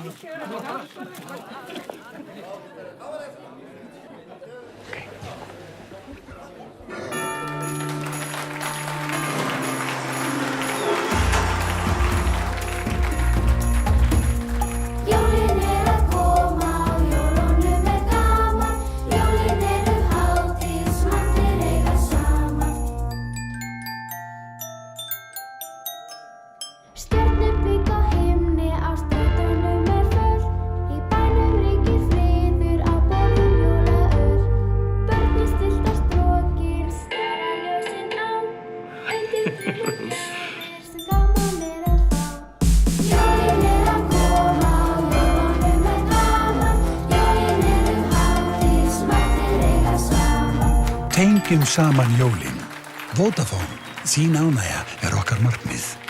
Jólin að koma og jólunum gaman. Jólin hátíð sem allir eiga saman. Stjörnublik á himni, á strætónum fullt. Í bænum ríkir friður, á borðum jólaöl. Börnin stilltar strókin, stara ljósin á. Undir dýrum sem gaman að fá. Jólin að koma og jólunum gaman. Jólin hátíð sem allir eiga saman. Tengjum saman jólin. Vodafone, þín ánægja er okkar markmið.